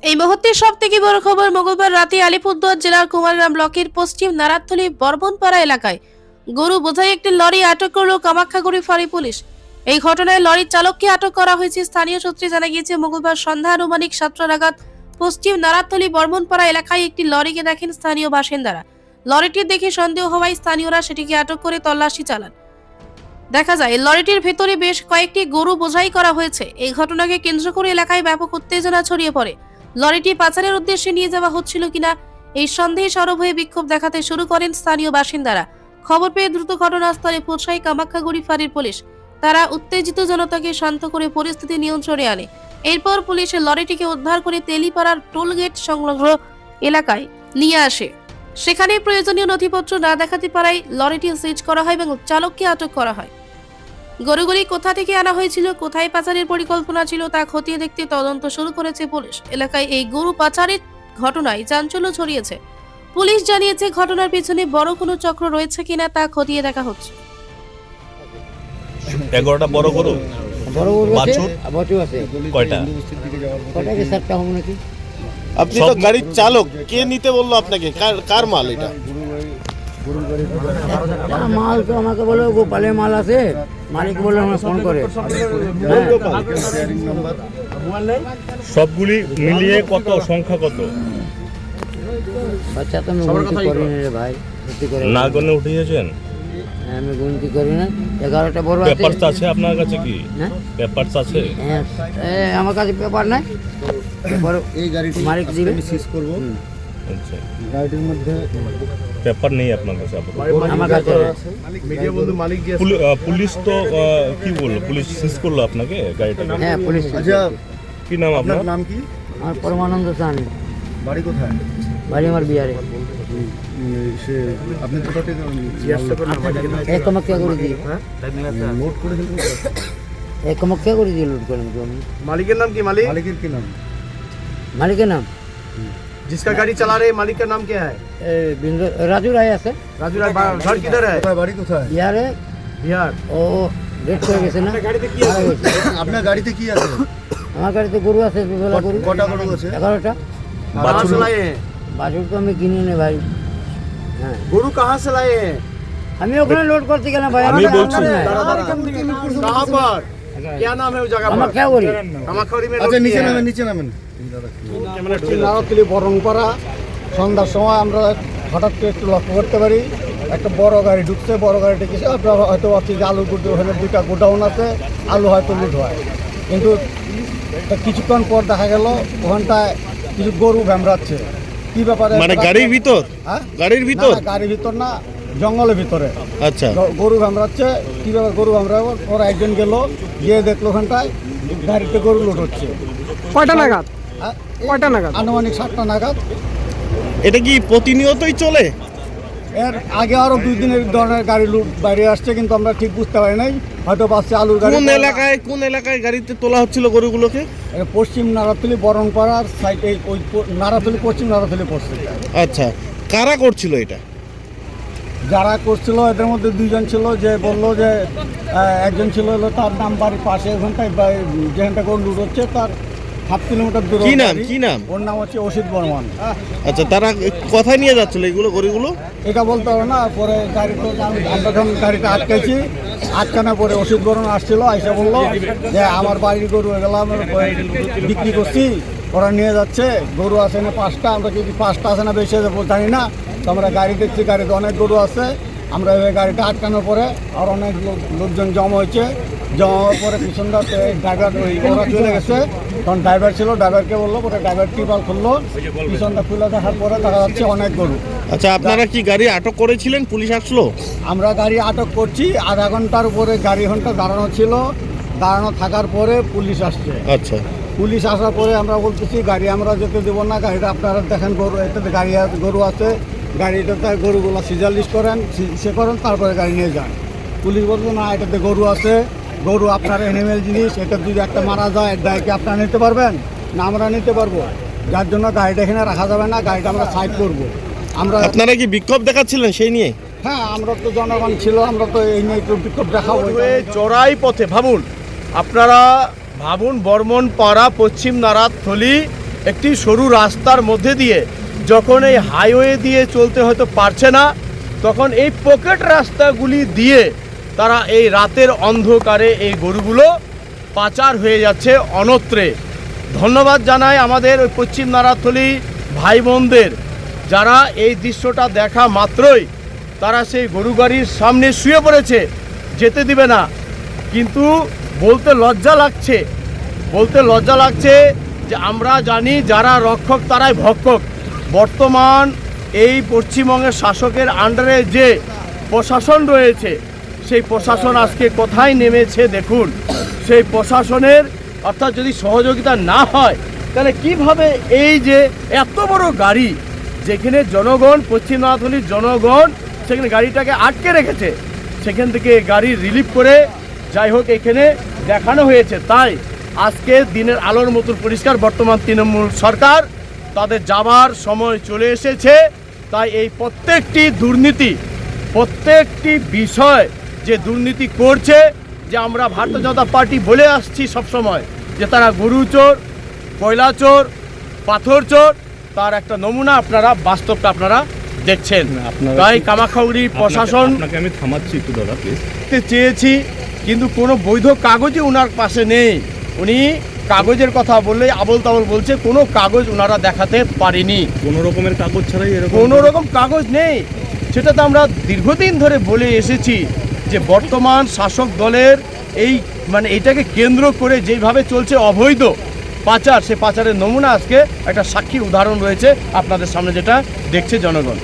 এই মুহূর্তে সব থেকে বড় খবর, মঙ্গলবার রাতে আলিপুরদুয়ার জেলার কুমারগ্রাম ব্লকের পশ্চিম নারাতলি বর্বনপাড়া এলাকায় গরু বোঝাই একটি লরি আটক করল কামাখ্যাগুড়ি ফাঁড়ি পুলিশ। এই ঘটনায় লরির চালককে আটক করা হয়েছে। স্থানীয় সূত্রে জানা গিয়েছে, মঙ্গলবার সন্ধ্যা আনুমানিক 7টা নাগাদ পশ্চিম নারাতলি বর্বনপাড়া এলাকায় একটি লরিকে দেখেন স্থানীয় বাসিন্দারা। লরিটি দেখে সন্দেহ হওয়ায় স্থানীয়রা সেটিকে আটক করে তল্লাশি চালান। দেখা যায় লরিটির ভেতরে বেশ কয়েকটি গরু বোঝাই করা হয়েছে। এই ঘটনাকে কেন্দ্র করে এলাকায় ব্যাপক উত্তেজনা ছড়িয়ে পড়ে। লরিটি পাচারের উদ্দেশ্যে নিয়ে যাওয়া হচ্ছিল কিনা এই সন্দেহে সরব হয়ে বিক্ষোভ দেখাতে শুরু করেন স্থানীয় বাসিন্দারা। খবর পেয়ে দ্রুত ঘটনাস্থলে পৌঁছায় কামাখ্যাগুড়ি ফাঁড়ির পুলিশ। তারা উত্তেজিত জনতাকে শান্ত করে পরিস্থিতি নিয়ন্ত্রণে আনে। এরপর পুলিশ লরিটিকে উদ্ধার করে তেলিপাড়ার টোলগেট সংলগ্ন এলাকায় নিয়ে আসে। সেখানে প্রয়োজনীয় নথিপত্র না দেখাতে পারায় লরিটি সিজ করা হয় এবং চালককে আটক করা হয়। গরুগুলি কোথা থেকে আনা হয়েছিল, কোথায় পাচারের পরিকল্পনা ছিল তা খতিয়ে দেখতে তদন্ত শুরু করেছে পুলিশ। এলাকায় এই গরু পাচারের ঘটনায় চাঞ্চল্য ছড়িয়েছে। পুলিশ জানিয়েছে, ঘটনার পিছনে বড় কোনো চক্র রয়েছে কিনা তা খতিয়ে দেখা হচ্ছে। 11টা বড় গরু, বড় গরু আছে, বাছুর বাছুর আছে। কয়টা? কয়টা কি 7টা হবে নাকি? আপনি তো গাড়ির চালক, কে নিতে বললো আপনাকে? কার মাল এটা? মাল তো আমাকে বলে গোপালের মাল আছে, মালিক বলে আমরা ফোন করে। সবগুলি মিলিয়ে কত, সংখ্যা কত? বাচ্চা তো আমি গুনতি করি না রে ভাই, সত্যি করে না গনে উঠিয়েছেন? আমি গুনতি করি না। 11টা বড় আছে। পেপারস আছে আপনার কাছে? কি হ্যাঁ পেপারস আছে? হ্যাঁ, আমার কাছে পেপার নাই। পেপার এই গাড়িটি মালিক দিবে। আমি সিজ করব। আচ্ছা, গাড়িটির মধ্যে পেপার নেই আপনার কাছে আপাতত? আমার কাছে মিডিয়া বন্ধু মালিক দিয়ে পুলিশ তো কি বললো? পুলিশ সিজ করলো আপনাকে গাড়িটাকে? হ্যাঁ পুলিশ। আচ্ছা, কি নাম আপনার? আপনার নাম কি? আমার পরমানন্দ সাহানি, বাড়ি কোথায়? বাড়ি আমার বিহারে। সে আপনি কোথা থেকে এক কামাখ্যা করে দিই, নোট করে দিলেন? এক কামাখ্যা করে দিয়ে লোড করেন তো আমি। मालिक नाम की मालिक মালিকের কি নাম? মালিকের নাম जिसका गाड़ी चला रहे मालिक का नाम क्या है? রাজু রায় আছে, राजू राय। घर किधर है? কোথায় বাড়ি কোথায়? বিহারে। बिहार। ও রেট করে গেছে না। মারা গেছে। আপনার গাড়িতে কি আছে? আমার গাড়িতে গরু আছে, দুবেলা গরু। কটা গরু আছে? 11টা। कहाँ से लाए हैं? বাছুর তো আমি কিনি না ভাই। হ্যাঁ, गुरु कहाँ से लाए हैं? আমি ওখানে লোড করতে গেলাম ভাই। আমি বলছি। कहाँ पर? क्या नाम है उस जगह আমার पर? খেয়া করি। कामाख्यागुड़ी में আচ্ছা, रोड নিচে किया है। নামেন, নিচে নামেন। নারতলি বরংপাড়া সন্ধ্যার সময় আমরা হঠাৎ করে একটু লক্ষ্য করতে পারি একটা বড় গাড়ি ঢুকছে। বড় গাড়িটা কিছু আপনারা হয়তো ভাবছি যে আলু গুটি, ওখানে 2টা গোডাউন আছে, আলু হয়তো লুট হয়। কিন্তু তা কিছুক্ষণ পর দেখা গেল ওখানটায় কিছু গরু ভ্যামরাচ্ছে। কি ব্যাপারে? মানে গাড়ির ভিতর? হ্যাঁ, গাড়ির না, ভিতর? না, গাড়ির ভিতর না, জঙ্গলের ভিতরে আচ্ছা, গরু ভ্যামরাচ্ছে। কি ব্যাপার? গরু ভ্যামরাবার পর একজন গেল, গিয়ে দেখলো ওখানটায় গাড়িতে গরু লুট হচ্ছে। কয়টা নাগাদ? হ্যাঁ, কয়টা নাগাদ? আনুমানিক 7টা নাগাদ। এটা কি প্রতিনিয়তই চলে? এর আগে আরো 2 দিনের ধরনের গাড়ি লুট বাইরে আসছে, কিন্তু আমরা ঠিক বুঝতে পারি নাই। হয়তো পাচ্ছে আলুর গাড়ি। কোন এলাকায় গাড়িতে তোলা হচ্ছিল গরুগুলোকে? এটা পশ্চিম নারাতলি বরংপাড়ার সাইডে, ওই নারাতলি, পশ্চিম নারাতলি পড়ছে। আচ্ছা, কারা করছিল এটা? যারা করছিল এদের মধ্যে 2জন ছিল, যে বললো যে একজন ছিল হলো তার নাম বাড়ির পাশে, ওখানটায় যেখানটা গরু লুট হচ্ছে তার 7 কিলোমিটার দূরে। কি নাম? কি নাম? ওর নাম হচ্ছে অসিত বর্মন। আচ্ছা, তারা কোথায় নিয়ে যাচ্ছিল এগুলো গরুগুলো? এটা বলতে হবে না। পরে গাড়ি তো আমরা যখন গাড়িটা আটকাইছি, আটকানোর পরে অসিত বর্মন আসছিল, এসে বললো যে আমার বাড়ির গরু এগুলো আমরা বিক্রি করছি, ওরা নিয়ে যাচ্ছে। গরু আছে না 5টা, আমরা যদি 5টা আছে না বেশি আছে জানি না। তো আমরা গাড়ি দেখছি, গাড়িতে অনেক গরু আছে। আমরা ওই গাড়িটা আটকানোর পরে আর অনেক লোকজন জমা হয়েছে। জমা হওয়ার পরে পিছনটা ড্রাইভার ওরা চলে গেছে। তখন ড্রাইভার ছিল, ড্রাইভারকে বললো, পরে ড্রাইভার টিপাল খুললো, পিছনটা খুলে দেখার পরে দেখা যাচ্ছে অনেক গরু। আচ্ছা, আপনারা কি গাড়ি আটক করেছিলেন? পুলিশ আসলো? আমরা গাড়ি আটক করছি, আধা ঘন্টার উপরে গাড়ি ঘন্টা দাঁড়ানো ছিল। দাঁড়ানো থাকার পরে পুলিশ আসছে। আচ্ছা, পুলিশ আসার পরে আমরা বলতেছি গাড়ি আমরা যেতে দেবো না, গাড়িটা আপনারা দেখেন গরু, এটাতে গরু আছে, গাড়িটাতে গরুগুলো সিজার লিস্ট করেন, সে করেন, তারপরে গাড়ি নিয়ে যান। পুলিশ বলতো না, এটাতে গরু আছে, গরু আপনার এনিমেল জিনিস, এটা যদি একটা মারা যায় দায় কি আপনারা নিতে পারবেন? না, আমরা নিতে পারবো। যার জন্য গাড়িটা এখানে রাখা যাবে না, গাড়িটা আমরা সাইড করবো। আমরা আপনারা কি বিক্ষোভ দেখাচ্ছিলেন সেই নিয়ে? হ্যাঁ, আমরা তো জনগণ ছিল, আমরা তো এই নিয়ে একটু বিক্ষোভ দেখাবো। চড়াই পথে ভাবুন, আপনারা ভাবুন, বর্মনপাড়া পশ্চিম নারাতলি একটি সরু রাস্তার মধ্যে দিয়ে যখন এই হাইওয়ে দিয়ে চলতে হয়তো পারছে না, তখন এই পকেট রাস্তাগুলি দিয়ে তারা এই রাতের অন্ধকারে এই গরুগুলো পাচার হয়ে যাচ্ছে অন্যত্রে। ধন্যবাদ জানাই আমাদের ওই পশ্চিম নারাথলি ভাই বোনদের, যারা এই দৃশ্যটা দেখা মাত্রই তারা সেই গরু গাড়ির সামনে শুয়ে পড়েছে, যেতে দিবে না। কিন্তু বলতে লজ্জা লাগছে যে আমরা জানি যারা রক্ষক তারাই ভক্ষক। বর্তমান এই পশ্চিমবঙ্গের শাসকের আন্ডারে যে প্রশাসন রয়েছে, সেই প্রশাসন আজকে কোথায় নেমেছে দেখুন। সেই প্রশাসনের অর্থাৎ যদি সহযোগিতা না হয়, তাহলে কিভাবে এই যে এত বড় গাড়ি, যেখানে জনগণ, পশ্চিম নারাথলির জনগণ সেখানে গাড়িটাকে আটকে রেখেছে, সেখান থেকে গাড়ি রিলিফ করে যাই হোক এখানে দেখানো হয়েছে। তাই আজকে দিনের আলোর মতো পরিষ্কার, বর্তমান তৃণমূল সরকার তাদের যাবার সময় চলে এসেছে। তাই এই প্রত্যেকটি দুর্নীতি, প্রত্যেকটি বিষয় যে দুর্নীতি করছে, যে আমরা ভারতীয় জনতা পার্টি বলে আসছি সবসময় যে তারা গরু চোর, কয়লা চোর, পাথর চোর, তার একটা নমুনা আপনারা, বাস্তবটা আপনারা দেখছেন। তাই কামাখ্যাগুড়ি প্রশাসন আপনাকে আমি থামাচ্ছি একটু দাদা প্লিজ। চেয়েছি, কিন্তু কোনো বৈধ কাগজই ওনার পাশে নেই। উনি কাগজের কথা বললে আবল তাবল বলছে, কোনো কাগজ ওনারা দেখাতে পারেনি। কোনো রকমের কাগজ ছাড়াই এরকম কোনো রকম কাগজ নেই। সেটা তো আমরা দীর্ঘদিন ধরে বলে এসেছি যে বর্তমান শাসক দলের এই এটাকে কেন্দ্র করে যেভাবে চলছে অবৈধ পাচার, সে পাচারের নমুনা আজকে একটা সাক্ষী উদাহরণ রয়েছে আপনাদের সামনে, যেটা দেখছে জনগণ।